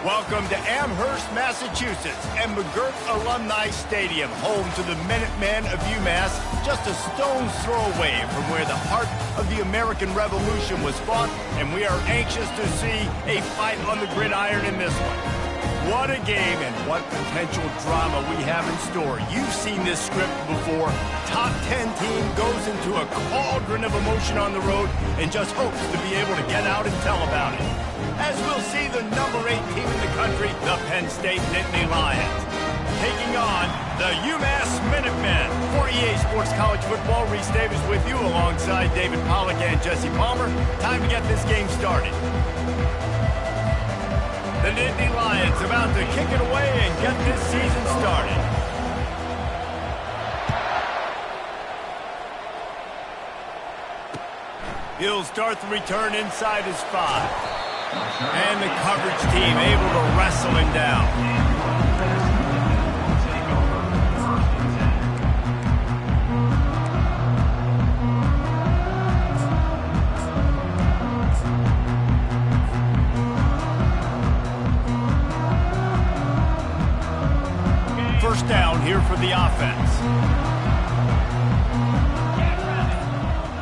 Welcome to Amherst, Massachusetts, and McGirt Alumni Stadium, home to the Minutemen of UMass, just a stone's throw away from where the heart of the American Revolution was fought, and we are anxious to see a fight on the gridiron in this one. What a game and what potential drama we have in store. You've seen this script before. Top 10 team goes into a cauldron of emotion on the road and just hopes to be able to get out and tell about it. As we'll see the number 8 team in the country, the Penn State Nittany Lions, taking on the UMass Minutemen. For EA Sports College Football, Reese Davis with you alongside David Pollack and Jesse Palmer. Time to get this game started. The Nittany Lions about to kick it away and get this season started. He'll start the return inside his 5. And the coverage team able to wrestle him down. First down here for the offense.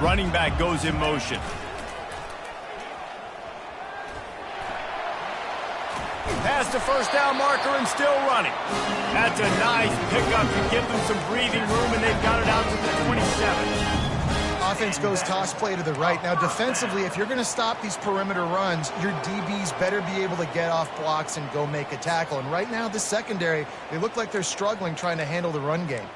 Running back goes in motion. Past the first down marker and still running. That's a nice pickup to give them some breathing room, and they've got it out to the 27. Offense goes toss play to the right. Now, defensively, if you're going to stop these perimeter runs, your DBs better be able to get off blocks and go make a tackle. And right now, the secondary, they look like they're struggling trying to handle the run game.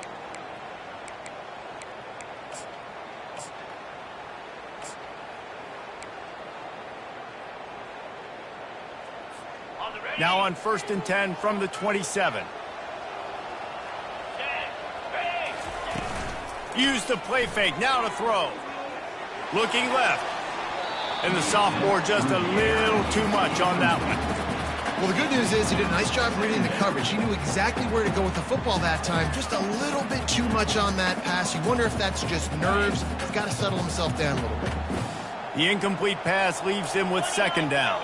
Now on 1st and 10 from the 27. Use the play fake, now to throw. Looking left. And the sophomore just a little too much on that one. Well, the good news is he did a nice job reading the coverage. He knew exactly where to go with the football that time. Just a little bit too much on that pass. You wonder if that's just nerves. He's got to settle himself down a little bit. The incomplete pass leaves him with 2nd down.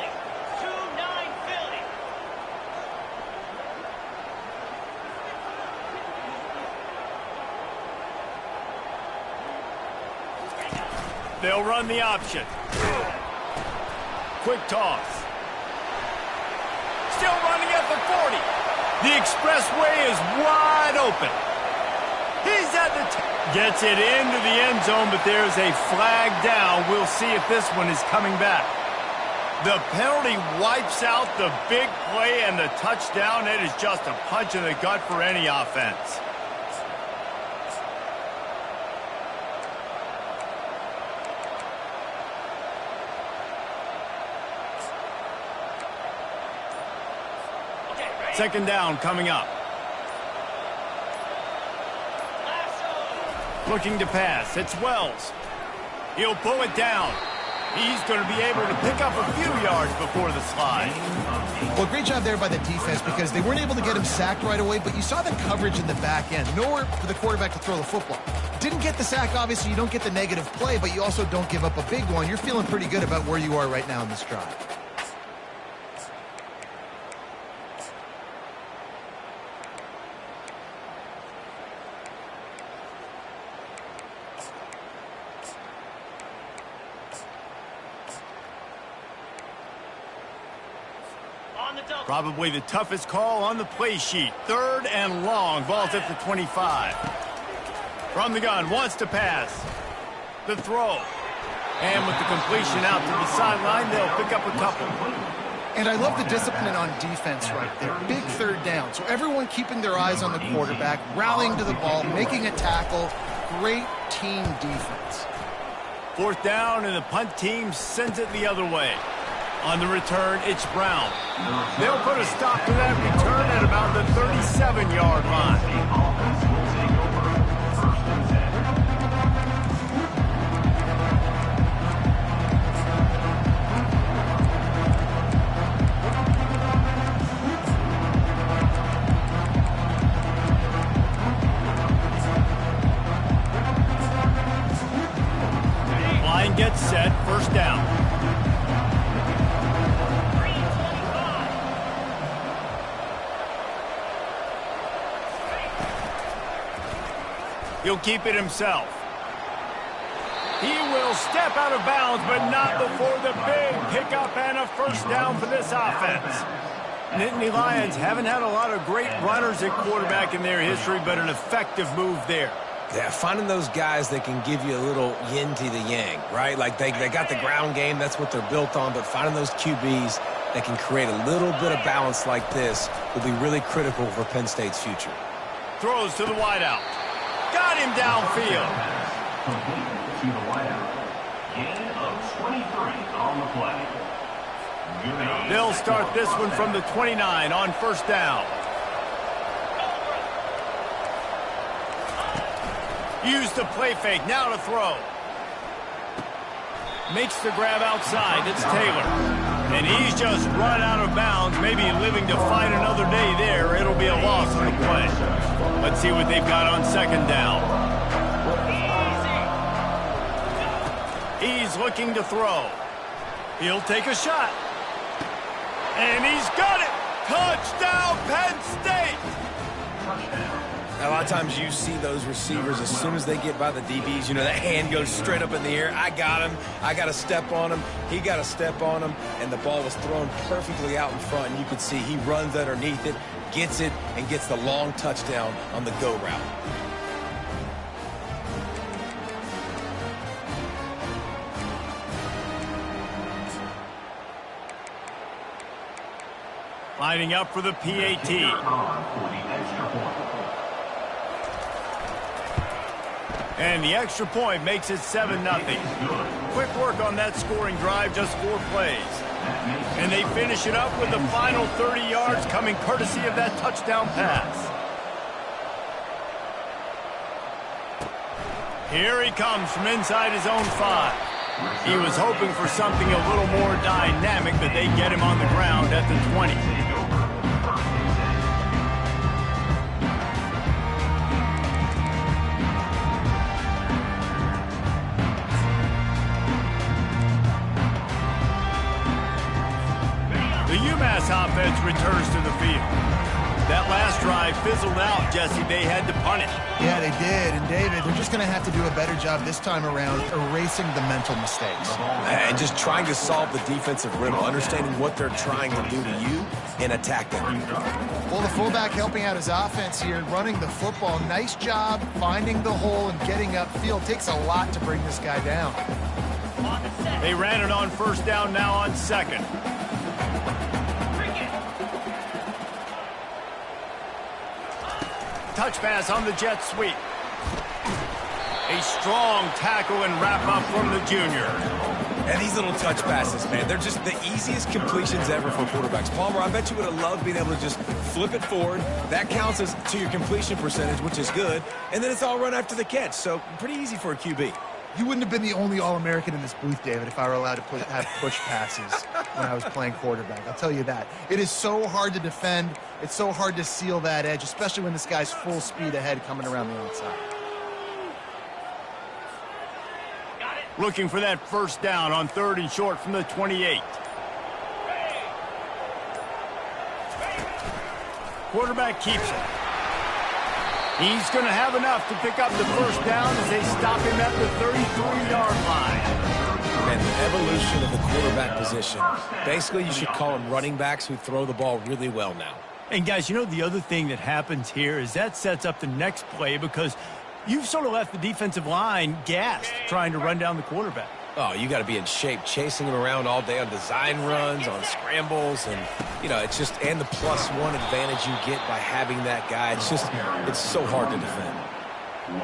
They'll run the option. Quick toss. Still running at the 40. The expressway is wide open. He's at the gets it into the end zone, but there's a flag down. We'll see if this one is coming back. The penalty wipes out the big play and the touchdown. It is just a punch in the gut for any offense. Second down coming up. Looking to pass. It's Wells. He'll pull it down. He's going to be able to pick up a few yards before the slide. Well, great job there by the defense because they weren't able to get him sacked right away, but you saw the coverage in the back end. Nowhere for the quarterback to throw the football. Didn't get the sack, obviously. You don't get the negative play, but you also don't give up a big one. You're feeling pretty good about where you are right now in this drive. Probably the toughest call on the play sheet. 3rd and long. Ball's at the 25. From the gun, wants to pass. The throw. And with the completion out to the sideline, they'll pick up a couple. And I love the discipline on defense right there. Big 3rd down. So everyone keeping their eyes on the quarterback, rallying to the ball, making a tackle. Great team defense. 4th down, and the punt team sends it the other way. On the return, it's Brown. They'll put a stop to that return at about the 37-yard line. Line gets set, 1st down. He'll keep it himself. He will step out of bounds, but not before the big pickup and a first down for this offense. Nittany Lions haven't had a lot of great runners at quarterback in their history, but an effective move there. Yeah, finding those guys that can give you a little yin to the yang, right? Like they got the ground game, that's what they're built on, but finding those QBs that can create a little bit of balance like this will be really critical for Penn State's future. Throws to the wideout. Got him downfield. To the wideout. Gain of 23 on the play. They'll start this one from the 29 on first down. Use the play fake, now to throw. Makes the grab outside, it's Taylor. And he's just run out of bounds, maybe living to fight another day there. It'll be a loss on the play. Let's see what they've got on second down. He's looking to throw. He'll take a shot. And he's got it! Touchdown, Penn State! A lot of times you see those receivers, as soon as they get by the DBs, you know, that hand goes straight up in the air. I got him. I got to step on him. He got to step on him. And the ball was thrown perfectly out in front. And you could see he runs underneath it, gets it, and gets the long touchdown on the go route. Lining up for the PAT. And the extra point makes it 7-0. Quick work on that scoring drive, just 4 plays. And they finish it up with the final 30 yards coming courtesy of that touchdown pass. Here he comes from inside his own 5. He was hoping for something a little more dynamic, but they get him on the ground at the 20. The UMass offense returns to the field. That last drive fizzled out, Jesse. They had to punt it. Yeah, they did. And, David, they're just going to have to do a better job this time around erasing the mental mistakes. And just trying to solve the defensive riddle, understanding what they're trying to do to you and attack them. Well, the fullback helping out his offense here, running the football. Nice job finding the hole and getting upfield. Takes a lot to bring this guy down. They ran it on first down, now on second. Touch pass on the jet sweep. A strong tackle and wrap up from the junior. And these little touch passes, man, they're just the easiest completions ever for quarterbacks. Palmer, I bet you would have loved being able to just flip it forward. That counts as to your completion percentage, which is good. And then it's all run after the catch, so pretty easy for a QB. You wouldn't have been the only All-American in this booth, David, if I were allowed to have push passes when I was playing quarterback. I'll tell you that. It is so hard to defend. It's so hard to seal that edge, especially when this guy's full speed ahead coming around the outside. Looking for that first down on 3rd and short from the 28. Quarterback keeps it. He's going to have enough to pick up the first down as they stop him at the 33-yard line. And the evolution of the quarterback position. Basically, you should call them running backs who throw the ball really well now. And, guys, you know the other thing that happens here is that sets up the next play because you've sort of left the defensive line gassed trying to run down the quarterback. Oh, you got to be in shape, chasing him around all day on design runs, on scrambles, and, you know, it's just, and the +1 advantage you get by having that guy. It's just, it's so hard to defend.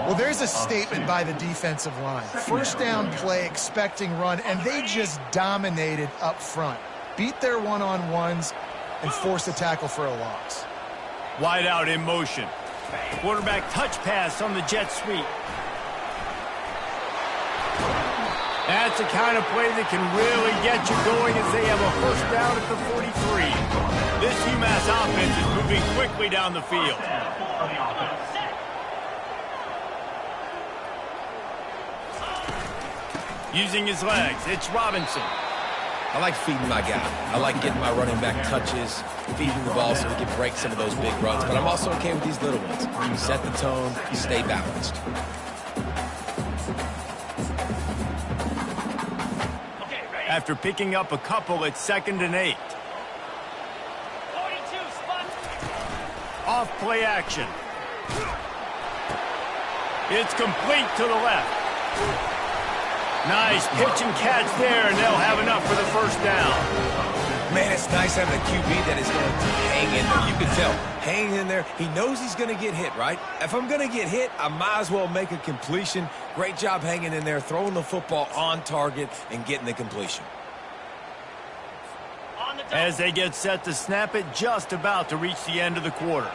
Well, there's a statement by the defensive line. First down play, expecting run, and they just dominated up front. Beat their one-on-ones and forced a tackle for a loss. Wide out in motion. Quarterback touch pass on the jet sweep. That's the kind of play that can really get you going as they have a first down at the 43. This UMass offense is moving quickly down the field. Using his legs, it's Robinson. I like feeding my guy. I like getting my running back touches, feeding the ball so we can break some of those big runs. But I'm also okay with these little ones. Set the tone, stay balanced. After picking up a couple, it's 2nd and 8. 42, spot. Off play action. It's complete to the left. Nice pitch and catch there, and they'll have enough for the first down. Man, it's nice having a QB that is going to hang in there. You can tell, hanging in there. He knows he's going to get hit, right? If I'm going to get hit, I might as well make a completion. Great job hanging in there, throwing the football on target, and getting the completion. As they get set to snap it, just about to reach the end of the quarter.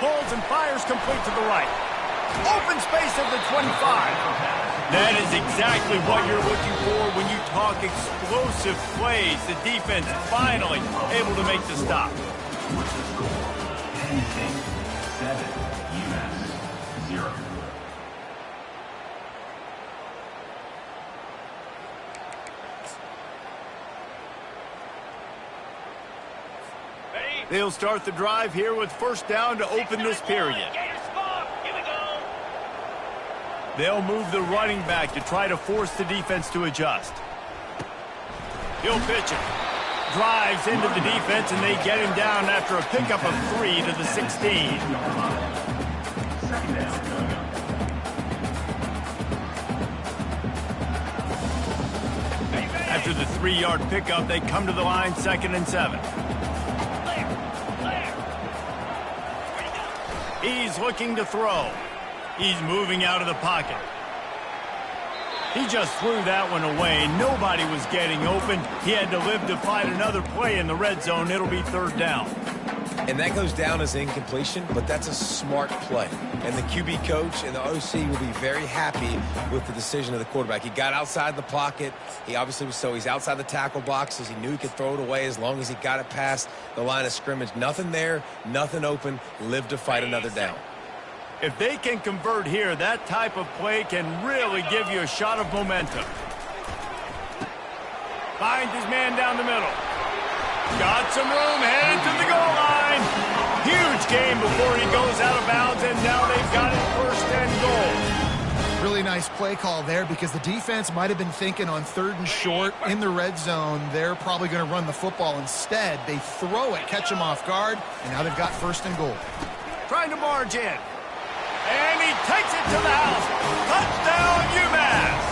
Pulls and fires complete to the right. Open space at the 25. That is exactly what you're looking for when you talk explosive plays. The defense finally able to make the stop. Penn State 7, UMass 0. They'll start the drive here with first down to open this period. They'll move the running back to try to force the defense to adjust. He'll pitch it. Drives into the defense, and they get him down after a pickup of 3 to the 16. After the 3-yard pickup, they come to the line 2nd and 7. He's looking to throw. He's moving out of the pocket. He just threw that one away. Nobody was getting open. He had to live to fight another play in the red zone. It'll be 3rd down. And that goes down as incompletion, but that's a smart play. And the QB coach and the OC will be very happy with the decision of the quarterback. He got outside the pocket. He obviously was he's outside the tackle boxes. He knew he could throw it away as long as he got it past the line of scrimmage. Nothing there, nothing open. Live to fight another down. If they can convert here, that type of play can really give you a shot of momentum. Finds his man down the middle. Got some room, headed to the goal line. Huge game before he goes out of bounds, and now they've got it 1st and goal. Really nice play call there because the defense might have been thinking on 3rd and short in the red zone. They're probably going to run the football instead. They throw it, catch him off guard, and now they've got 1st and goal. Trying to barge in. And he takes it to the house. Touchdown, UMass.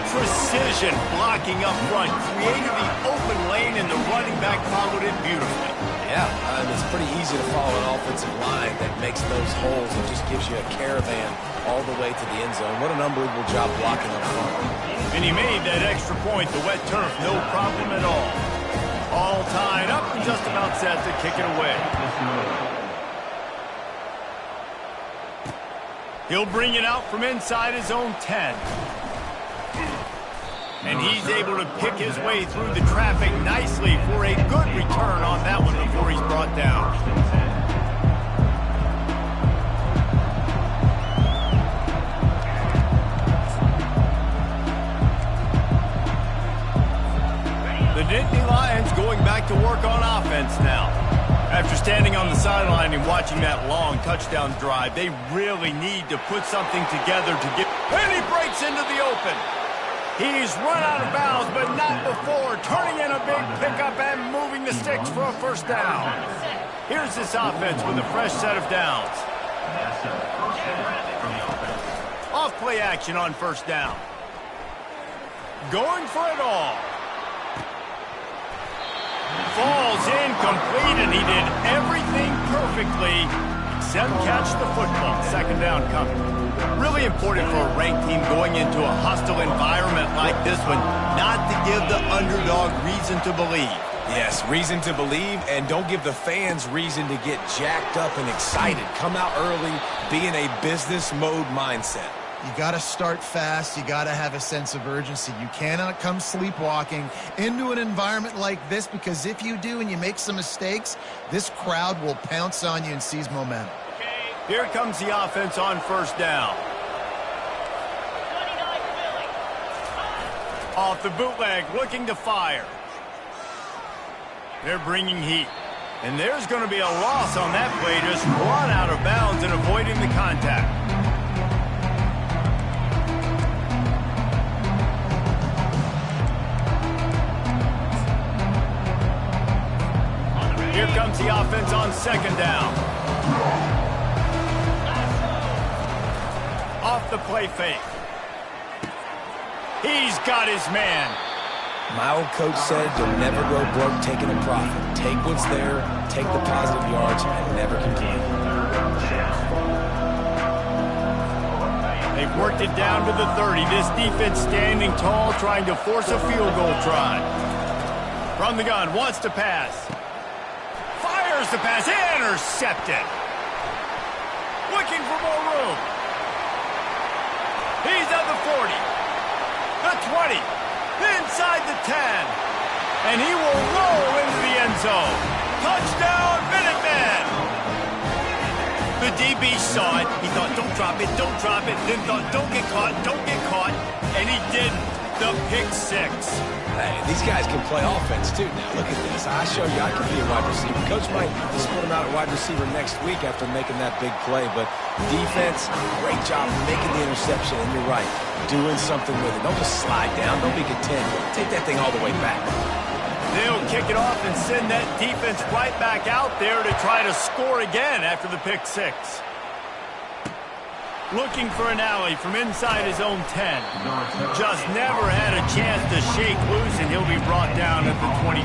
Precision blocking up front. Created the open lane, and the running back followed it beautifully. Yeah, it's pretty easy to follow an offensive line that makes those holes and just gives you a caravan all the way to the end zone. What an unbelievable job blocking up front. And he made that extra point, the wet turf, no problem at all. All tied up and just about set to kick it away. He'll bring it out from inside his own 10. And he's able to pick his way through the traffic nicely for a good return on that one before he's brought down. The Nittany Lions going back to work on offense now. After standing on the sideline and watching that long touchdown drive, they really need to put something together to get... And he breaks into the open. He's run out of bounds, but not before. Turning in a big pickup and moving the sticks for a 1st down. Here's this offense with a fresh set of downs. Off play action on 1st down. Going for it all. Falls incomplete, and he did everything perfectly except catch the football. 2nd down coming. Really important for a ranked team going into a hostile environment like this one, not to give the underdog reason to believe. Yes, reason to believe, and don't give the fans reason to get jacked up and excited. Come out early, be in a business mode mindset. You got to start fast. You got to have a sense of urgency. You cannot come sleepwalking into an environment like this, because if you do and you make some mistakes, this crowd will pounce on you and seize momentum. Here comes the offense on first down. Off the bootleg, looking to fire. They're bringing heat. And there's going to be a loss on that play, just run out of bounds and avoiding the contact. Here comes the offense on second down. Off the play fake. He's got his man. My old coach said you'll never go broke taking a profit. Take what's there, take the positive yards, and never complain. They've worked it down to the 30. This defense standing tall, trying to force a field goal try. From the gun, wants to pass. Fires the pass, intercepted. Looking for more room. He's at the 40. The 20. Inside the 10. And he will roll into the end zone. Touchdown, Minutemen! The DB saw it. He thought, don't drop it, don't drop it. Then thought, don't get caught, don't get caught. And he didn't. The pick six. Hey, these guys can play offense, too. Now, look at this. I showed you I can be a wide receiver. Coach might split him out at wide receiver next week after making that big play. But defense, great job making the interception. And you're right, doing something with it. Don't just slide down. Don't be content. Take that thing all the way back. They'll kick it off and send that defense right back out there to try to score again after the pick six. Looking for an alley from inside his own 10. Just never had a chance to shake loose, and he'll be brought down at the 24.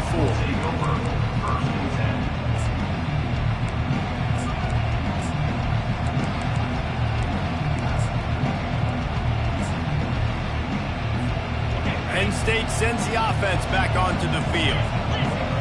Penn State sends the offense back onto the field.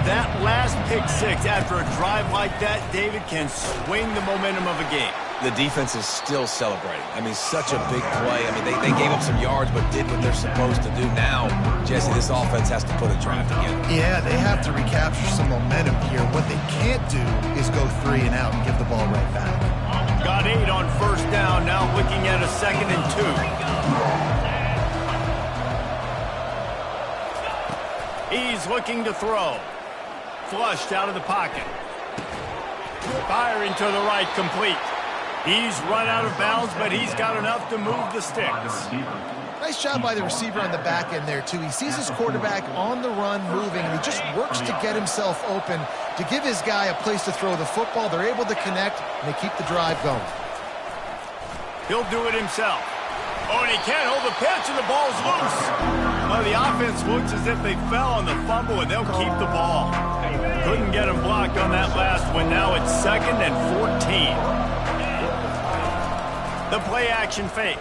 That last pick six after a drive like that, David, can swing the momentum of a game. The defense is still celebrating. I mean, such a big play. I mean, they gave up some yards but did what they're supposed to do. Now, Jesse, this offense has to put a drive together. Yeah, they have to recapture some momentum here. What they can't do is go 3 and out and give the ball right back. Got 8 on first down, now looking at a 2nd and 2. He's looking to throw. Flushed out of the pocket. Firing to the right, complete. He's run out of bounds, but he's got enough to move the sticks. Nice job by the receiver on the back end there, too. He sees his quarterback on the run moving, and he just works to get himself open to give his guy a place to throw the football. They're able to connect, and they keep the drive going. He'll do it himself. Oh, and he can't hold the pitch, and the ball's loose. Well, the offense looks as if they fell on the fumble, and they'll keep the ball. Couldn't get him blocked on that last one. Now it's 2nd and 14. The play-action fake.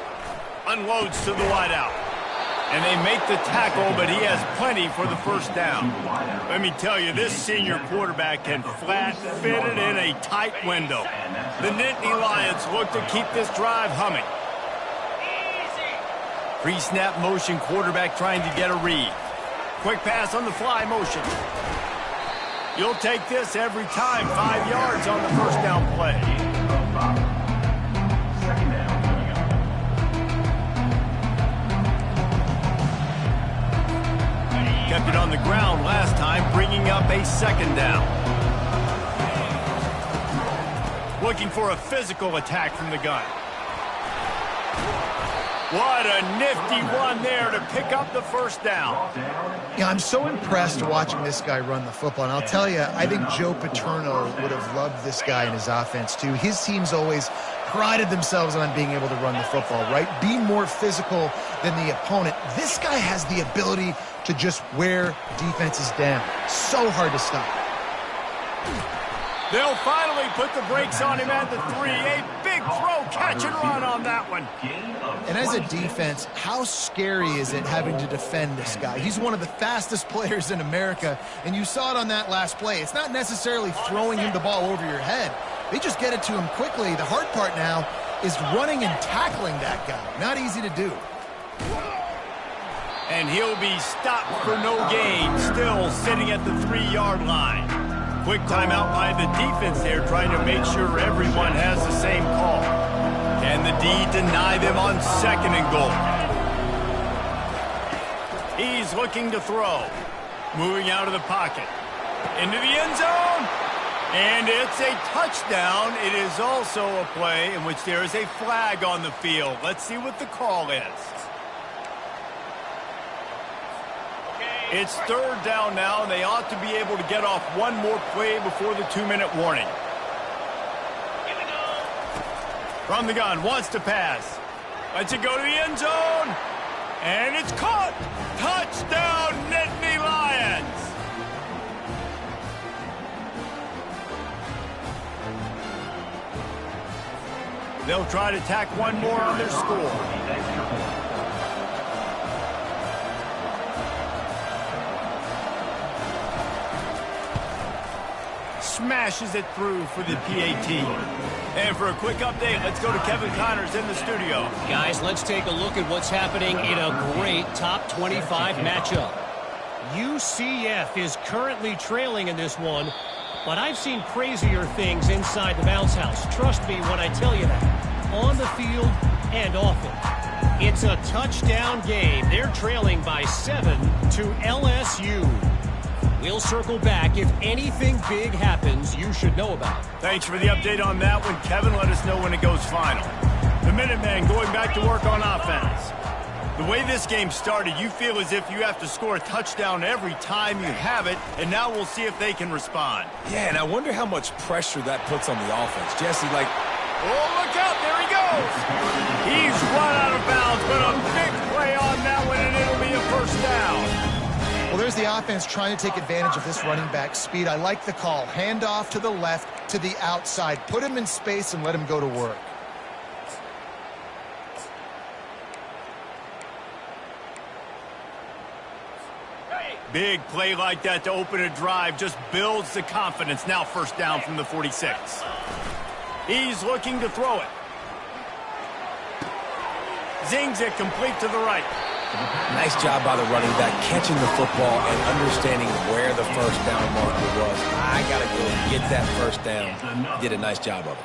Unloads to the wideout. And they make the tackle, but he has plenty for the first down. Let me tell you, this senior quarterback can flat fit it in a tight window. The Nittany Lions look to keep this drive humming. Pre-snap motion, quarterback trying to get a read. Quick pass on the fly motion. You'll take this every time. 5 yards on the first down play. Kept it on the ground last time, bringing up a 2nd down. Looking for a physical attack from the gun. What a nifty one there to pick up the first down. Yeah, I'm so impressed watching this guy run the football. And I'll tell you, I think Joe Paterno would have loved this guy in his offense, too. His teams always prided themselves on being able to run the football, right? Be more physical than the opponent. This guy has the ability to just wear defenses down. So hard to stop. They'll finally put the brakes on him at the 3. A big throw, catch and run on that one. And as a defense, how scary is it having to defend this guy? He's one of the fastest players in America, and you saw it on that last play. It's not necessarily throwing him the ball over your head. They just get it to him quickly. The hard part now is running and tackling that guy. Not easy to do. And he'll be stopped for no gain, still sitting at the 3-yard line. Quick timeout by the defense there, trying to make sure everyone has the same call. Can the D deny them on 2nd and goal? He's looking to throw. Moving out of the pocket. Into the end zone. And it's a touchdown. It is also a play in which there is a flag on the field. Let's see what the call is. It's 3rd down now, and they ought to be able to get off one more play before the 2-minute warning. From the gun, wants to pass. Lets it go to the end zone. And it's caught. Touchdown, Nittany Lions. They'll try to tack one more on their score. Smashes it through for the PAT. And for a quick update, let's go to Kevin Connors in the studio. Guys, let's take a look at what's happening in a great top 25 matchup. UCF is currently trailing in this one, but I've seen crazier things inside the bounce house. Trust me when I tell you that. On the field and off it. It's a touchdown game. They're trailing by 7 to LSU. We'll circle back. If anything big happens, you should know about it. Thanks for the update on that one, Kevin. Let us know when it goes final. The Minutemen going back to work on offense. The way this game started, you feel as if you have to score a touchdown every time you have it, and now we'll see if they can respond. Yeah, and I wonder how much pressure that puts on the offense. Jesse, like... Oh, look out. There he goes. He's run out of bounds, but a big play on that one, and it'll be a 1st down. Well, there's the offense trying to take advantage of this running back speed. I like the call. Hand off to the left, to the outside. Put him in space and let him go to work. Big play like that to open a drive just builds the confidence. Now 1st down from the 46. He's looking to throw it. Zings it complete to the right. Nice job by the running back, catching the football and understanding where the 1st down marker was. I got to go and get that 1st down. He did a nice job of it.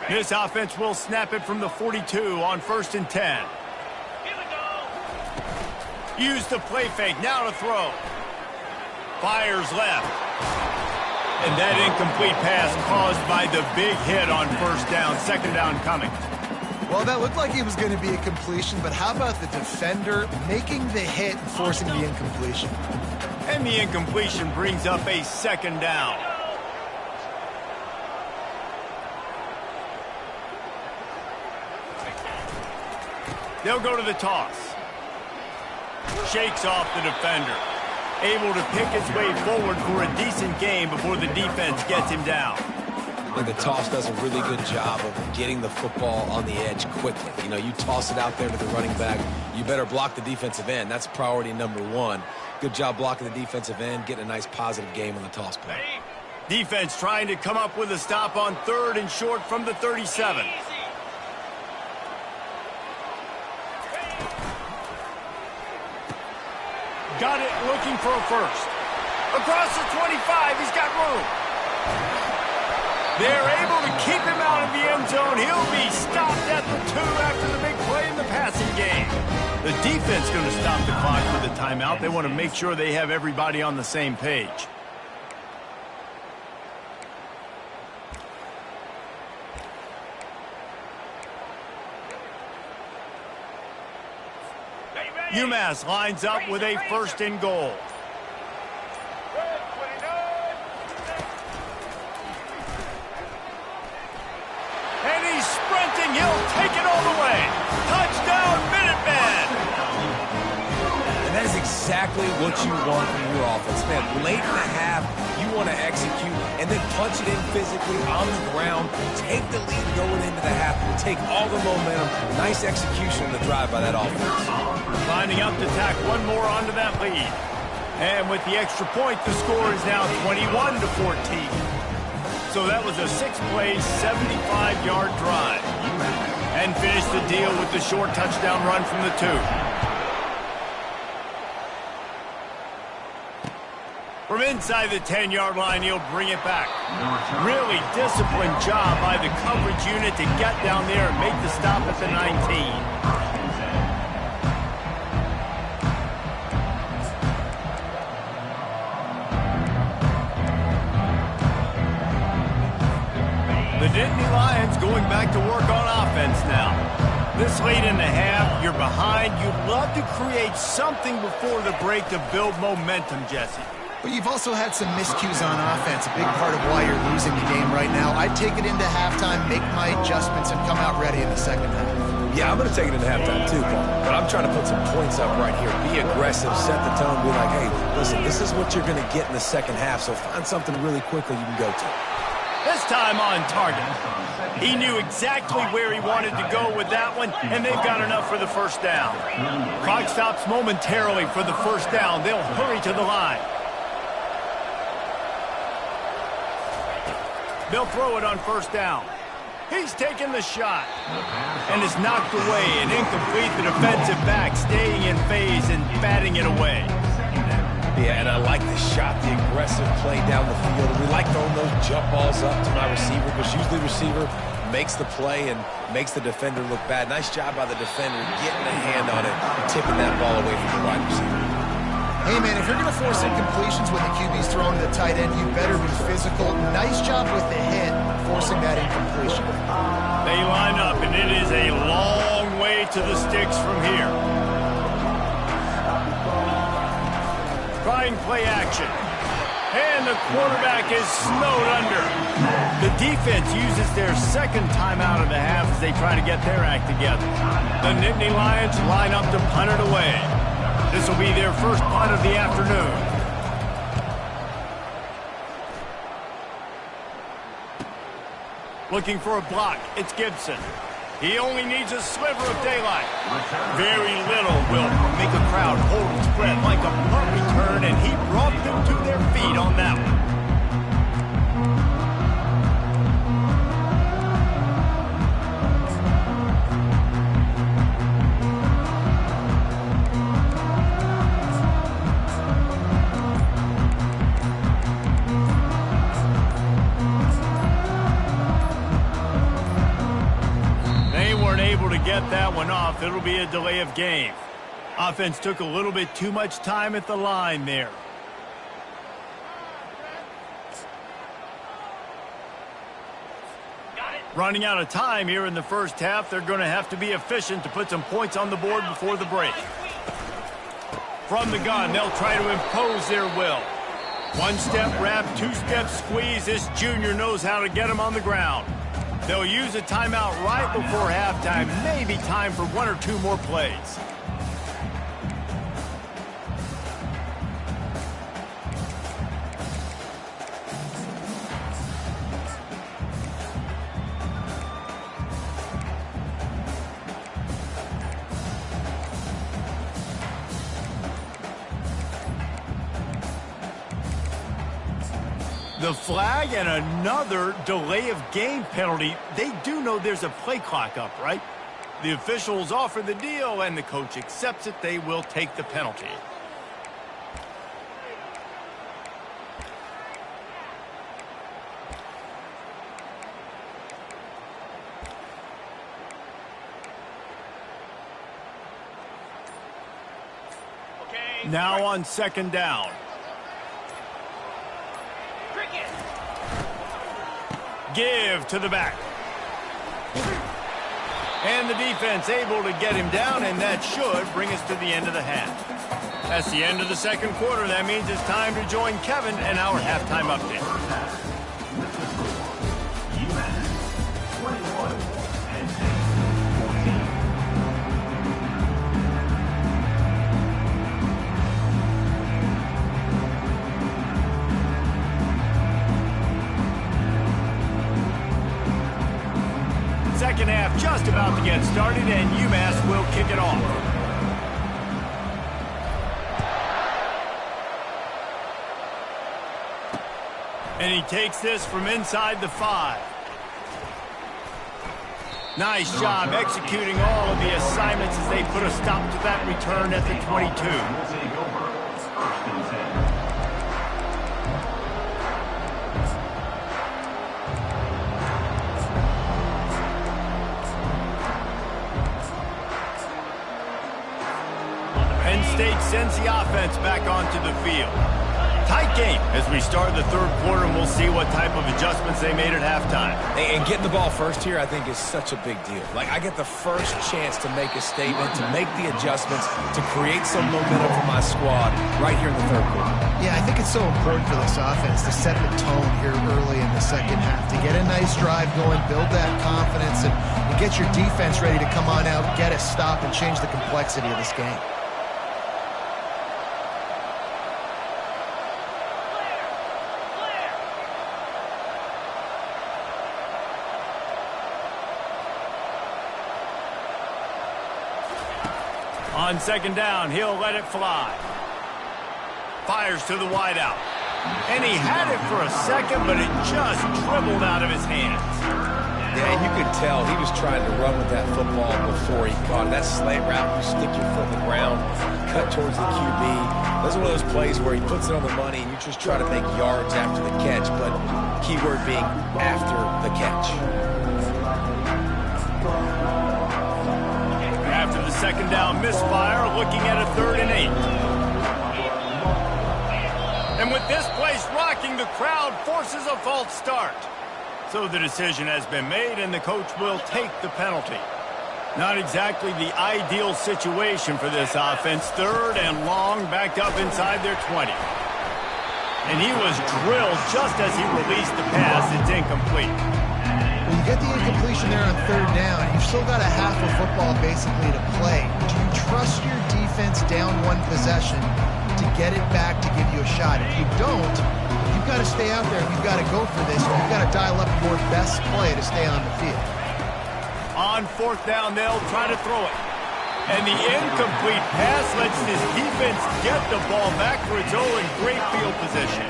This offense will snap it from the 42 on 1st and 10. Use the play fake, now to throw. Fires left. And that incomplete pass caused by the big hit on 1st down, 2nd down coming. Well, that looked like it was going to be a completion, but how about the defender making the hit and forcing the incompletion? And the incompletion brings up a 2nd down. They'll go to the toss. Shakes off the defender. Able to pick his way forward for a decent game before the defense gets him down. And the toss does a really good job of getting the football on the edge quickly. You know, you toss it out there to the running back, you better block the defensive end. That's priority number 1. Good job blocking the defensive end, getting a nice positive game on the toss play. Defense trying to come up with a stop on 3rd and short from the 37. Got it, looking for a 1st. Across the 25, he's got room. They're able to keep him out of the end zone. He'll be stopped at the 2 after the big play in the passing game. The defense going to stop the clock with a timeout. They want to make sure they have everybody on the same page. UMass lines up with a 1st and goal. And he's sprinting. He'll take it all the way. Touchdown, Minutemen. And that is exactly what you want from your offense, man. Late in the half, you want to execute and then punch it in physically on the ground. Take the lead going into the half. Take all the momentum. Nice execution in the drive by that offense. Lining up to tack one more onto that lead. And with the extra point, the score is now 21-14. So that was a 6-play, 75-yard drive. And finished the deal with the short touchdown run from the 2. From inside the 10-yard line, he'll bring it back. Really disciplined job by the coverage unit to get down there and make the stop at the 19. The Nittany Lions going back to work on offense now. This late in the half, you're behind. You'd love to create something before the break to build momentum, Jesse. But you've also had some miscues on offense, a big part of why you're losing the game right now. I'd take it into halftime, make my adjustments, and come out ready in the second half. Yeah, I'm going to take it into halftime too, Paul. But I'm trying to put some points up right here. Be aggressive, set the tone, be like, hey, listen, this is what you're going to get in the second half, so find something really quickly you can go to. This time on target. He knew exactly where he wanted to go with that one, and they've got enough for the first down. Clock stops momentarily for the first down. They'll hurry to the line. They'll throw it on first down. He's taking the shot. And it's knocked away and incomplete. The defensive back staying in phase and batting it away. Yeah, and I like the shot, the aggressive play down the field. We like throwing those jump balls up to my receiver, because usually the receiver makes the play and makes the defender look bad. Nice job by the defender getting a hand on it, tipping that ball away from the wide receiver. Hey, man, if you're going to force incompletions when the QB's throwing to the tight end, you better be physical. Nice job with the hit, forcing that incompletion. They line up, and it is a long way to the sticks from here. Trying play action. And the quarterback is snowed under. The defense uses their second timeout of the half as they try to get their act together. The Nittany Lions line up to punt it away. This will be their first punt of the afternoon. Looking for a block. It's Gibson. He only needs a sliver of daylight. Very little will make a crowd hold its breath like a punt return, and he brought them to their feet on that one. Get that one off. It'll be a delay of game. Offense took a little bit too much time at the line there. Running out of time here in the first half. They're going to have to be efficient to put some points on the board before the break. From the gun, they'll try to impose their will. One-step wrap, two-step squeeze. This junior knows how to get him on the ground. They'll use a timeout right before halftime. Maybe time for one or two more plays. The flag and another delay of game penalty. They do know there's a play clock up, right? The officials offer the deal, and the coach accepts it. They will take the penalty. Okay. Now on second down. Give to the back. And the defense able to get him down, and that should bring us to the end of the half. That's the end of the second quarter. That means it's time to join Kevin and our halftime update. Second half just about to get started, and UMass will kick it off. And he takes this from inside the 5. Nice job executing all of the assignments as they put a stop to that return at the 22. Penn State sends the offense back onto the field. Tight game as we start the third quarter, and we'll see what type of adjustments they made at halftime. And getting the ball first here, I think, is such a big deal. Like, I get the first chance to make a statement, to make the adjustments, to create some momentum for my squad right here in the third quarter. Yeah, I think it's so important for this offense to set the tone here early in the second half, to get a nice drive going, build that confidence, and get your defense ready to come on out, get a stop, and change the complexity of this game. On second down, he'll let it fly. Fires to the wideout. And he had it for a second, but it just dribbled out of his hands. Yeah, and you could tell he was trying to run with that football before he caught it. That slant route, you stick your foot in the ground, cut towards the QB. Those are one of those plays where he puts it on the money and you just try to make yards after the catch, but key word being after the catch. After the second down misfire, looking at a 3rd and 8. And with this place rocking, the crowd forces a false start. So the decision has been made, and the coach will take the penalty. Not exactly the ideal situation for this offense. 3rd and long, backed up inside their 20. And he was drilled just as he released the pass. It's incomplete. Well, you get the incompletion there on 3rd down. You've still got a half of football basically to play. Do you trust your defense down one possession to get it back to give you a shot? If you don't, you've got to stay out there and you've got to go for this. You've got to dial up your best play to stay on the field. On 4th down, they'll try to throw it. And the incomplete pass lets this defense get the ball back for its own in great field position.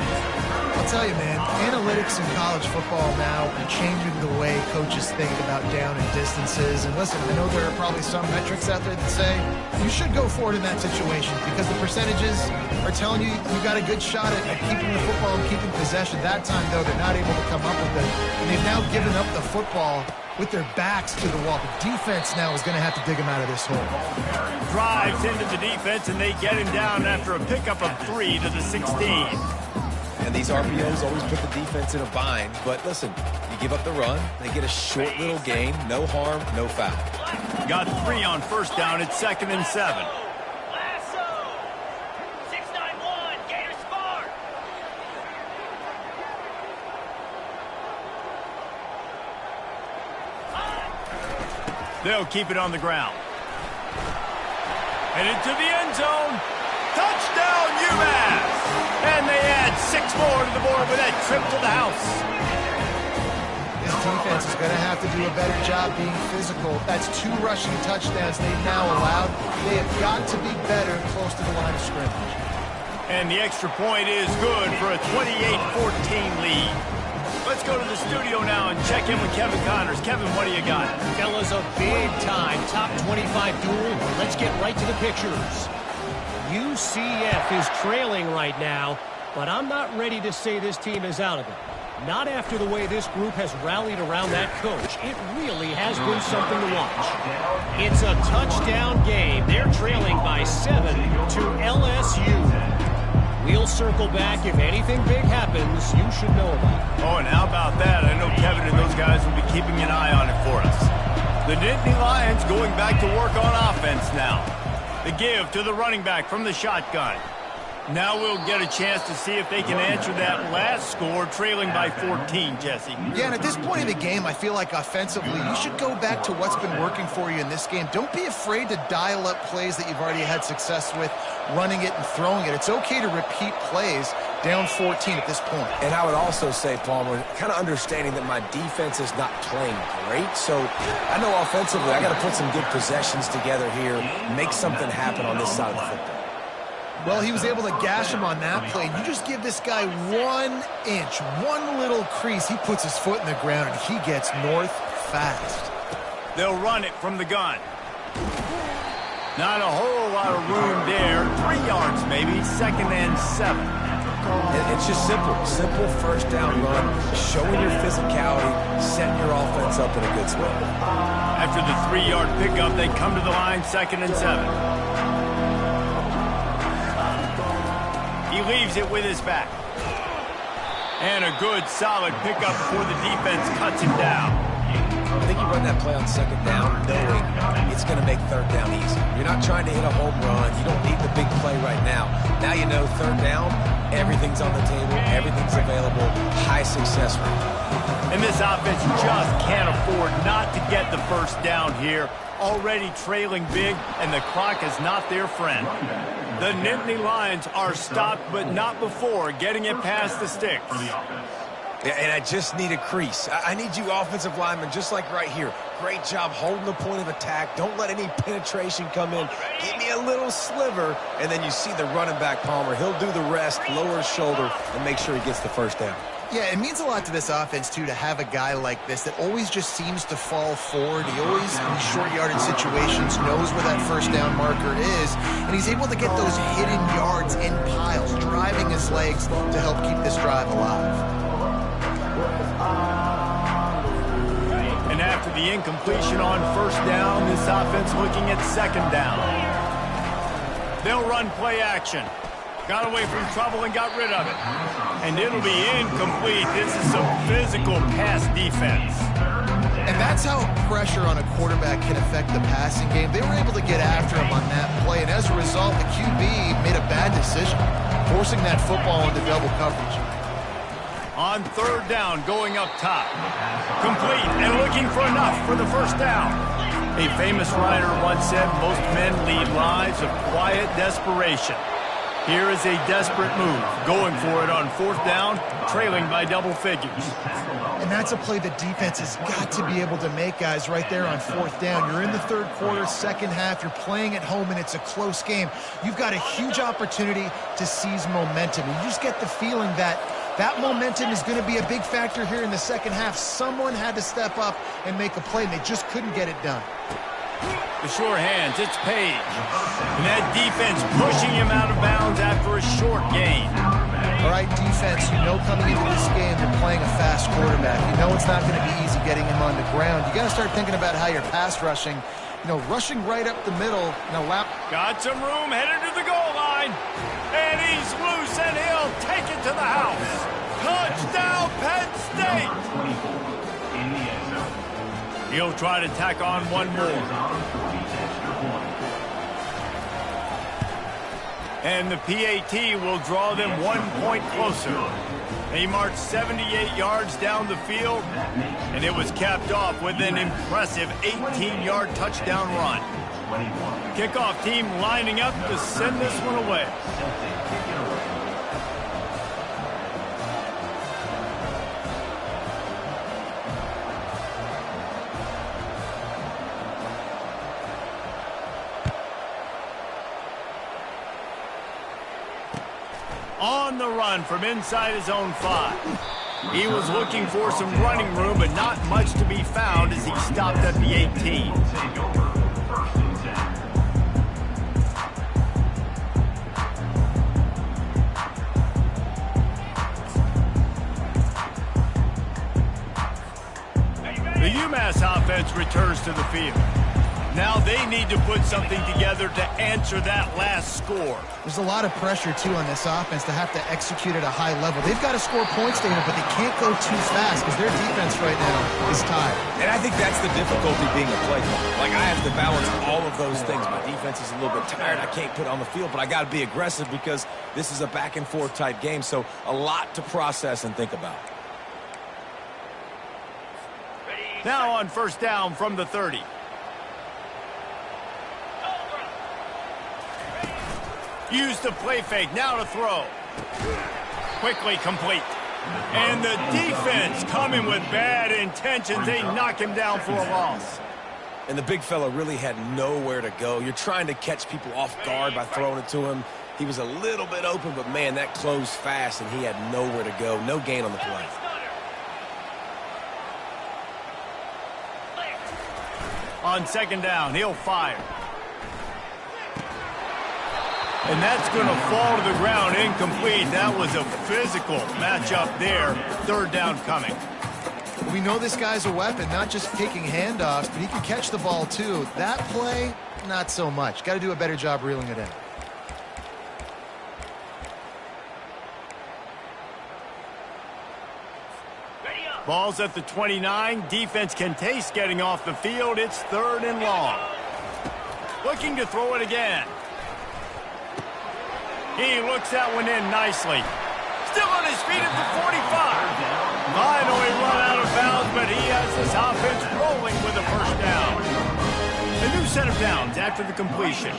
I'll tell you, man, analytics in college football now are changing the way coaches think about down and distances. And listen, I know there are probably some metrics out there that say you should go for it in that situation because the percentages are telling you you've got a good shot at keeping the football and keeping possession. That time, though, they're not able to come up with it. And they've now given up the football with their backs to the wall. The defense now is going to have to dig them out of this hole. Drives into the defense, and they get him down after a pickup of 3 to the 16. And these RPOs always put the defense in a bind. But listen, you give up the run, they get a short little gain. No harm, no foul. Got 3 on 1st down. It's 2nd and 7. They'll keep it on the ground. And into the end zone. Touchdown, UMass! And they add 6 more to the board with that trip to the house. This defense is going to have to do a better job being physical. That's 2 rushing touchdowns they've now allowed. They have got to be better close to the line of scrimmage. And the extra point is good for a 28-14 lead. Let's go to the studio now and check in with Kevin Connors. Kevin, what do you got? Fellas, a big-time top 25 duel. Let's get right to the pictures. UCF is trailing right now, but I'm not ready to say this team is out of it. Not after the way this group has rallied around that coach. It really has been something to watch. It's a touchdown game. They're trailing by 7 to LSU. We'll circle back. If anything big happens, you should know about it. Oh, and how about that? I know Kevin and those guys will be keeping an eye on it for us. The Nittany Lions going back to work on offense now. The give to the running back from the shotgun. Now we'll get a chance to see if they can answer that last score, trailing by 14, Jesse. Yeah, and at this point in the game, I feel like offensively, you should go back to what's been working for you in this game. Don't be afraid to dial up plays that you've already had success with, running it and throwing it. It's okay to repeat plays down 14 at this point. And I would also say, Palmer, kind of understanding that my defense is not playing great. So I know offensively, I got to put some good possessions together here, make something happen on this side of the football. Well, he was able to gash him on that play. You just give this guy 1 inch, one little crease. He puts his foot in the ground, and he gets north fast. They'll run it from the gun. Not a whole lot of room there. 3 yards maybe, 2nd and 7. It's just simple. Simple first down run, showing your physicality, setting your offense up in a good spot. After the 3-yard pickup, they come to the line, 2nd and 7. He leaves it with his back. And a good, solid pickup before the defense cuts him down. I think you run that play on 2nd down knowing it's going to make 3rd down easy. You're not trying to hit a home run. You don't need the big play right now. Now you know 3rd down, everything's on the table, everything's available, high success rate. And this offense just can't afford not to get the first down here. Already trailing big, and the clock is not their friend. The Nittany Lions are stopped, but not before getting it past the sticks. Yeah, and I just need a crease. I need you offensive linemen, just like right here. Great job holding the point of attack. Don't let any penetration come in. Give me a little sliver, and then you see the running back, Palmer. He'll do the rest, lower his shoulder, and make sure he gets the first down. Yeah, it means a lot to this offense, too, to have a guy like this that always just seems to fall forward. He always, in these short yardage situations, knows where that first down marker is, and he's able to get those hidden yards in piles, driving his legs to help keep this drive alive. And after the incompletion on first down, this offense looking at 2nd down. They'll run play action. Got away from trouble and got rid of it. And it'll be incomplete. This is some physical pass defense. And that's how pressure on a quarterback can affect the passing game. They were able to get after him on that play, and as a result, the QB made a bad decision, forcing that football into double coverage. On 3rd down, going up top. Complete and looking for enough for the first down. A famous writer once said, most men lead lives of quiet desperation. Here is a desperate move, going for it on 4th down, trailing by double figures. And that's a play the defense has got to be able to make, guys, right there on 4th down. You're in the 3rd quarter, 2nd half. You're playing at home, and it's a close game. You've got a huge opportunity to seize momentum. And you just get the feeling that that momentum is going to be a big factor here in the 2nd half. Someone had to step up and make a play, and they just couldn't get it done. The sure hands, it's Page. And that defense pushing him out of bounds after a short gain. All right, defense, you know coming into this game you're playing a fast quarterback. You know it's not going to be easy getting him on the ground. You got to start thinking about how you're pass rushing. You know, rushing right up the middle. Got some room, headed to the goal line. And he's loose, and he'll take it to the house. Touchdown, Penn State! He'll try to tack on one more. And the PAT will draw them 1 point closer. They marched 78 yards down the field, and it was capped off with an impressive 18-yard touchdown run. Kickoff team lining up to send this one away. On the run from inside his own 5. He was looking for some running room, but not much to be found as he stopped at the 18. The UMass offense returns to the field. Now they need to put something together to answer that last score. There's a lot of pressure, too, on this offense to have to execute at a high level. They've got to score points, David, but they can't go too fast because their defense right now is tired. And I think that's the difficulty being a play caller. Like, I have to balance all of those things. My defense is a little bit tired. I can't put it on the field, but I got to be aggressive because this is a back-and-forth type game, so a lot to process and think about. Now on first down from the 30. Use the play fake, now to throw. Quickly complete. And the defense coming with bad intentions. They knock him down for a loss. And the big fella really had nowhere to go. You're trying to catch people off guard by throwing it to him. He was a little bit open, but, man, that closed fast, and he had nowhere to go. No gain on the play. On second down, he'll fire. And that's going to fall to the ground incomplete. That was a physical matchup there. Third down coming. We know this guy's a weapon, not just taking handoffs, but he can catch the ball too. That play, not so much. Got to do a better job reeling it in. Ball's at the 29. Defense can taste getting off the field. It's third and long. Looking to throw it again. He looks that one in nicely. Still on his feet at the 45. Finally run out of bounds, but he has his offense rolling with a first down. A new set of downs after the completion.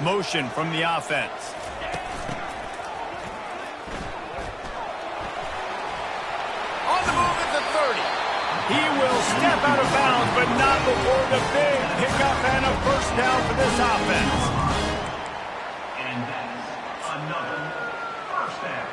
Motion from the offense. On the move at the 30. He will step out of bounds, but not before the big pickup and a first down for this offense. And that's another first down.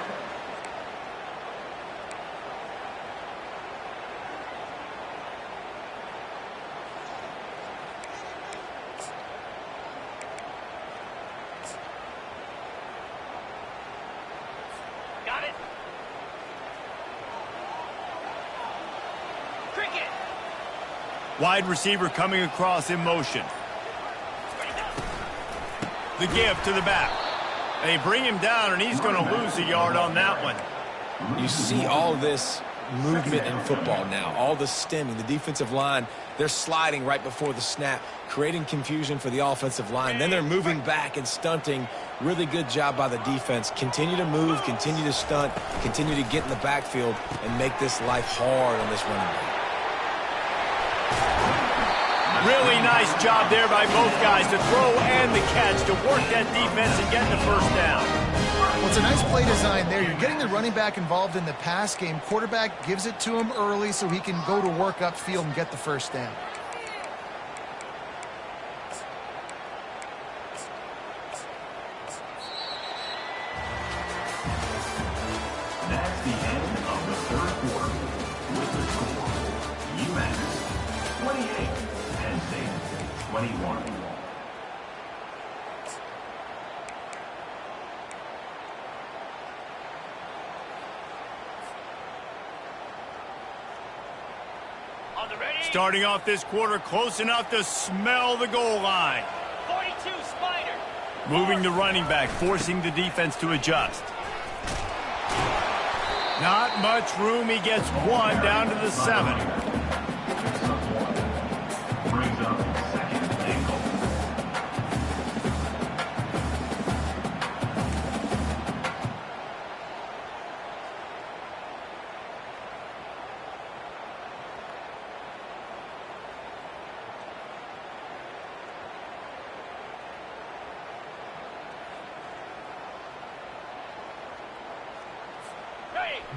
Got it. Cricket. Wide receiver coming across in motion. The give to the back. They bring him down, and he's going to lose a yard on that one. You see all this movement in football now, all the stemming, the defensive line, they're sliding right before the snap, creating confusion for the offensive line. Then they're moving back and stunting. Really good job by the defense. Continue to move, continue to stunt, continue to get in the backfield, and make this life hard on this running back. Really nice job there by both guys to throw and the catch to work that defense and get the first down. Well, it's a nice play design there. You're getting the running back involved in the pass game. Quarterback gives it to him early so he can go to work upfield and get the first down. That's the end of the third quarter. With the score, UMass 28, Penn State 21. Starting off this quarter close enough to smell the goal line. 42, Spider. Moving the running back, forcing the defense to adjust. Not much room. He gets one down to the 7. Brings up second and goal.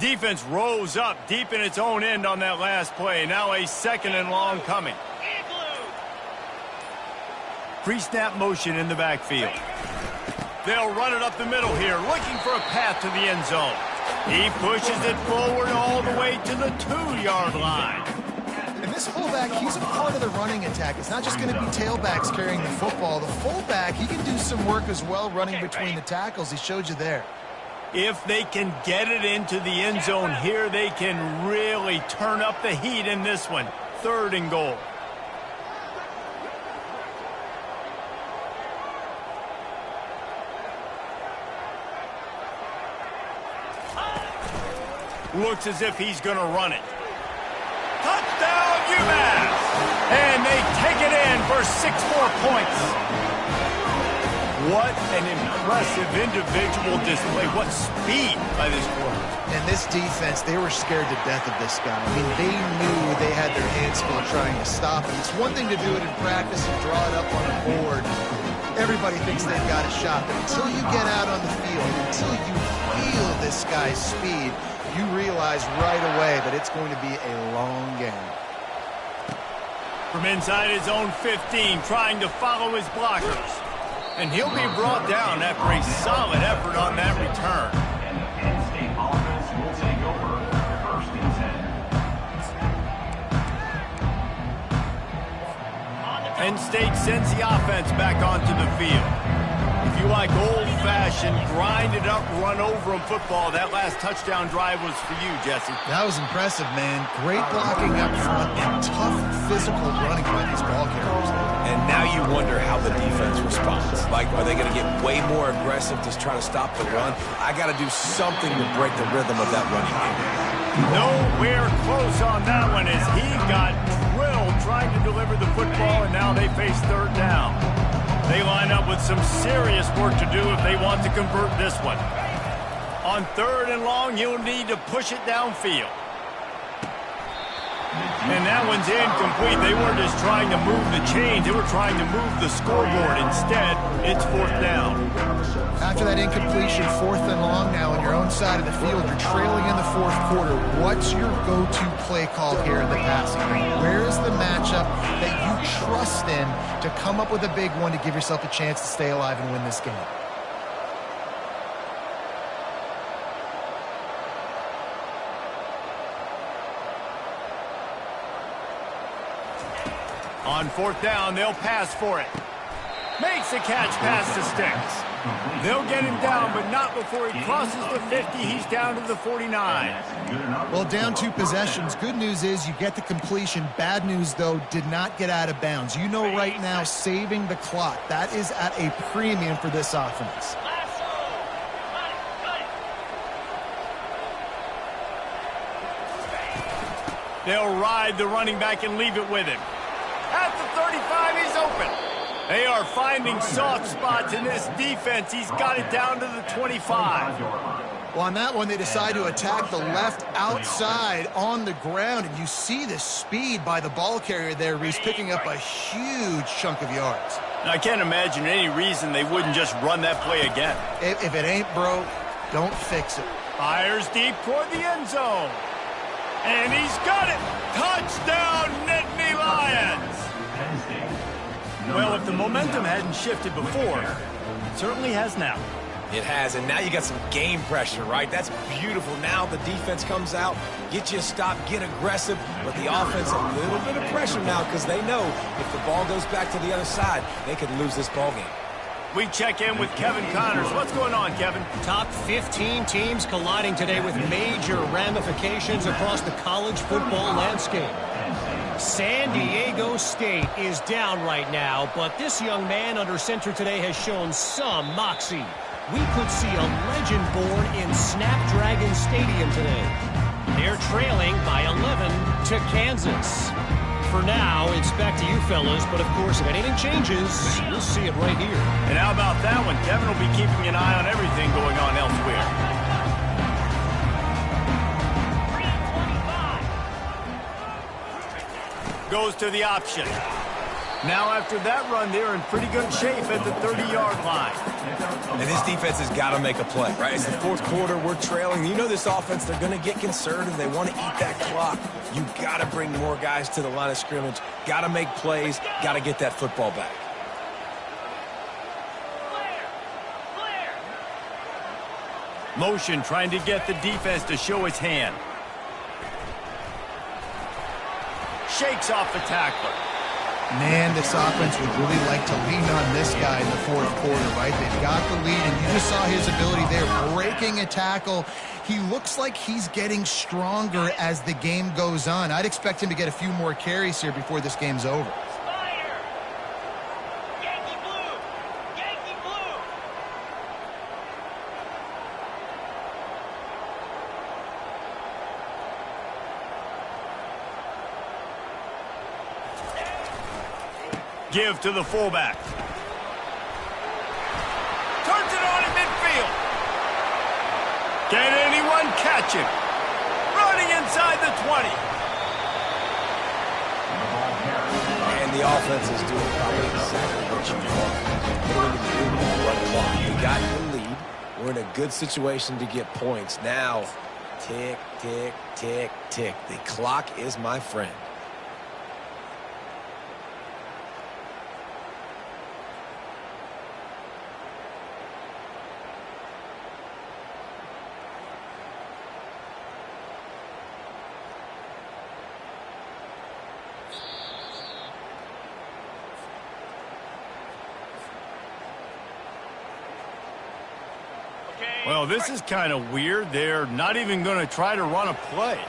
Defense rose up deep in its own end on that last play. Now a second and long coming. Pre-snap motion in the backfield. They'll run it up the middle here, looking for a path to the end zone. He pushes it forward all the way to the 2-yard line. And this fullback, he's a part of the running attack. It's not just going to be tailbacks carrying the football. The fullback, he can do some work as well running between the tackles. He showed you there. If they can get it into the end zone here, they can really turn up the heat in this one. Third and goal. Looks as if he's going to run it. Touchdown, UMass! And they take it in for 6 more points. What an impressive individual display. What speed by this quarterback. And this defense, they were scared to death of this guy. I mean, they knew they had their hands full trying to stop him. It's one thing to do it in practice and draw it up on a board. Everybody thinks they've got a shot. But until you get out on the field, until you feel this guy's speed, you realize right away that it's going to be a long game. From inside his own 15, trying to follow his blockers. And he'll be brought down after a solid effort on that return. And the Penn State offense will take over 1st and 10. Penn State sends the offense back onto the field. If you like old-fashioned, grind-it-up, run-over-'em football, that last touchdown drive was for you, Jesse. That was impressive, man. Great blocking up front and tough physical running by these ball carriers. And now you wonder how the defense responds. Like, are they going to get way more aggressive to try to stop the run? I got to do something to break the rhythm of that running game. Nowhere close on that one as he got drilled trying to deliver the football, and now they face 3rd down. They line up with some serious work to do if they want to convert this one. On 3rd and long, you'll need to push it downfield. And that one's incomplete. They weren't just trying to move the chains. They were trying to move the scoreboard. Instead, it's 4th down. After that incompletion, 4th and long now on your own side of the field, you're trailing in the 4th quarter. What's your go-to play call here in the passing game? Where is the matchup that you trust in to come up with a big one to give yourself a chance to stay alive and win this game? On 4th down, they'll pass for it. Makes the catch past the sticks. They'll get him down, but not before he crosses the 50. He's down to the 49. Well, down 2 possessions. Good news is you get the completion. Bad news, though, did not get out of bounds. You know right now, saving the clock. That is at a premium for this offense. They'll ride the running back and leave it with him. At the 35, he's open. They are finding soft spots in this defense. He's got it down to the 25. Well, on that one, they decide to attack the left outside on the ground, and you see the speed by the ball carrier there, Reese, picking up a huge chunk of yards. Now, I can't imagine any reason they wouldn't just run that play again. If it ain't broke, don't fix it. Fires deep toward the end zone. And he's got it. Touchdown, Nittany Lions. Well, if the momentum hadn't shifted before, it certainly has now. It has, and now you got some game pressure, right? That's beautiful. Now the defense comes out, get you a stop, get aggressive, but the offense a little bit of pressure now because they know if the ball goes back to the other side, they could lose this ball game. We check in with Kevin Connors. What's going on, Kevin? Top 15 teams colliding today with major ramifications across the college football landscape. San Diego State is down right now, but this young man under center today has shown some moxie. We could see a legend born in Snapdragon Stadium today. They're trailing by 11 to Kansas. For now, it's back to you fellas, but of course, if anything changes, you'll see it right here. And how about that one? Kevin will be keeping an eye on everything going on elsewhere. Goes to the option. Now after that run, they're in pretty good shape at the 30-yard line. And this defense has got to make a play, right? It's the 4th quarter. We're trailing. You know this offense, they're going to get conservative. They want to eat that clock. You got to bring more guys to the line of scrimmage. Got to make plays. Got to get that football back. Motion trying to get the defense to show his hand. Shakes off the tackler. Man, this offense would really like to lean on this guy in the 4th quarter, right? They've got the lead, and you just saw his ability there, breaking a tackle. He looks like he's getting stronger as the game goes on. I'd expect him to get a few more carries here before this game's over. Give to the fullback. Turns it on in midfield. Can anyone catch him? Running inside the 20. And the offense is doing probably exactly what you want. Putting the run clock. We got the lead. We're in a good situation to get points. Now, tick, tick, tick, tick. The clock is my friend. Well, this is kind of weird. They're not even going to try to run a play.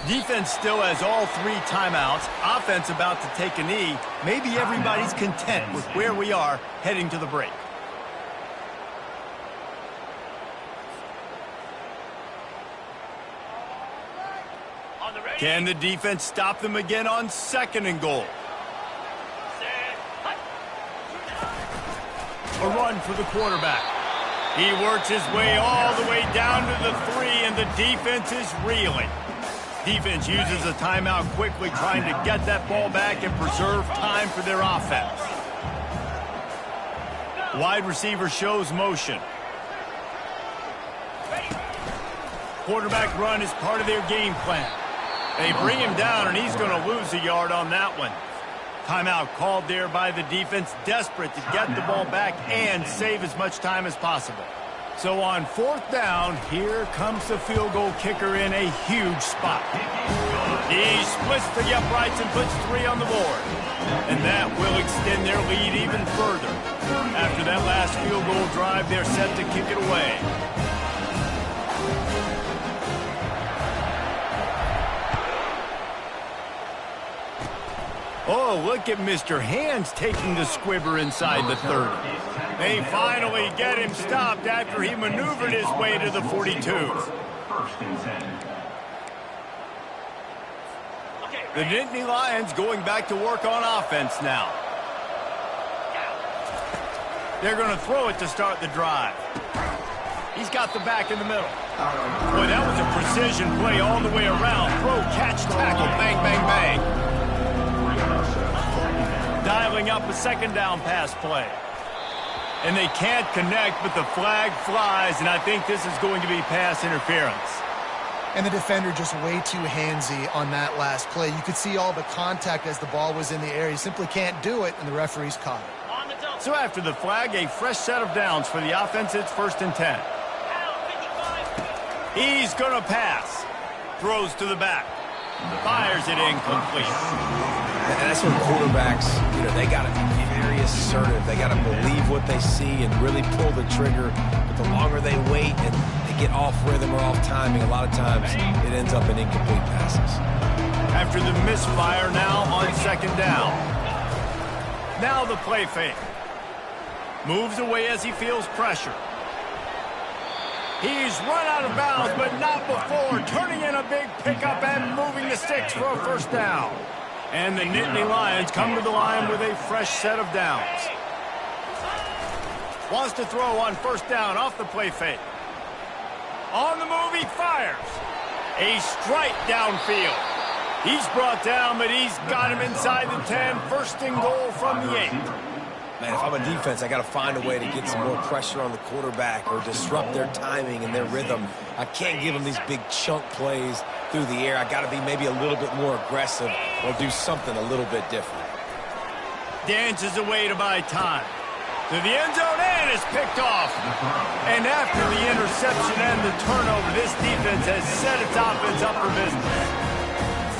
Defense still has all 3 timeouts. Offense about to take a knee. Maybe everybody's content with where we are heading to the break. Can the defense stop them again on 2nd and goal? A run for the quarterback. He works his way all the way down to the 3, and the defense is reeling. Defense uses a timeout quickly, trying to get that ball back and preserve time for their offense. Wide receiver shows motion. Quarterback run is part of their game plan. They bring him down, and he's going to lose a yard on that one. Timeout called there by the defense, desperate to get the ball back and save as much time as possible. So on 4th down, here comes the field goal kicker in a huge spot. He splits the uprights and puts 3 on the board. And that will extend their lead even further. After that last field goal drive, they're set to kick it away. Oh, look at Mr. Hands taking the squibber inside the 30. They finally get him stopped after he maneuvered his way to the 42. The Nittany Lions going back to work on offense now. They're going to throw it to start the drive. He's got the back in the middle. Boy, that was a precision play all the way around. Throw, catch, tackle, bang, bang, bang. Dialing up a 2nd down pass play. And they can't connect, but the flag flies, and I think this is going to be pass interference. And the defender just way too handsy on that last play. You could see all the contact as the ball was in the air. He simply can't do it, and the referee's caught it. So after the flag, a fresh set of downs for the offense. It's 1st and 10. He's going to pass. Throws to the back. Fires it incomplete. And that's when quarterbacks, they got to be very assertive. They got to believe what they see and really pull the trigger. But the longer they wait and they get off rhythm or off timing, a lot of times it ends up in incomplete passes. After the misfire now on 2nd down. Now the play fake. Moves away as he feels pressure. He's run out of bounds, but not before turning in a big pickup and moving the sticks for a 1st down. And the Nittany Lions come to the line with a fresh set of downs. Wants to throw on 1st down off the play fake. On the move, he fires. A strike downfield. He's brought down, but he's got him inside the 10. 1st and goal from the 8. Man, if I'm a defense, I got to find a way to get some more pressure on the quarterback or disrupt their timing and their rhythm. I can't give them these big chunk plays through the air. I got to be maybe a little bit more aggressive or do something a little bit different. Dances away to buy time. To the end zone, and is picked off. And after the interception and the turnover, this defense has set its offense up for business.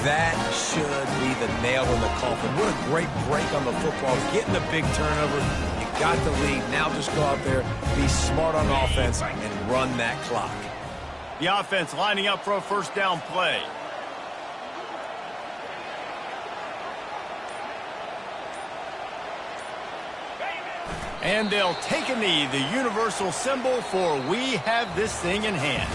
That should be the nail in the coffin. What a great break on the football. Getting a big turnover. You got the lead. Now just go out there, be smart on offense, and run that clock. The offense lining up for a 1st down play. And they'll take a knee, the universal symbol for we have this thing in hand.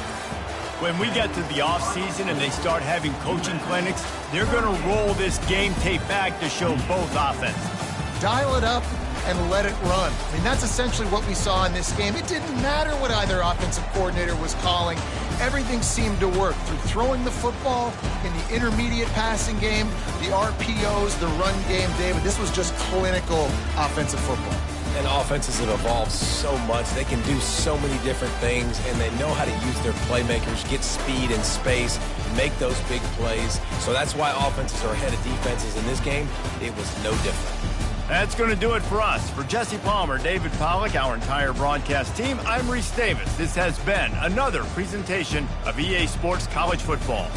When we get to the offseason and they start having coaching clinics, they're going to roll this game tape back to show both offenses. Dial it up and let it run. I mean, that's essentially what we saw in this game. It didn't matter what either offensive coordinator was calling. Everything seemed to work through throwing the football, in the intermediate passing game, the RPOs, the run game. David, this was just clinical offensive football. And offenses have evolved so much. They can do so many different things, and they know how to use their playmakers, get speed and space, make those big plays. So that's why offenses are ahead of defenses in this game. It was no different. That's going to do it for us. For Jesse Palmer, David Pollack, our entire broadcast team, I'm Reese Davis. This has been another presentation of EA Sports College Football.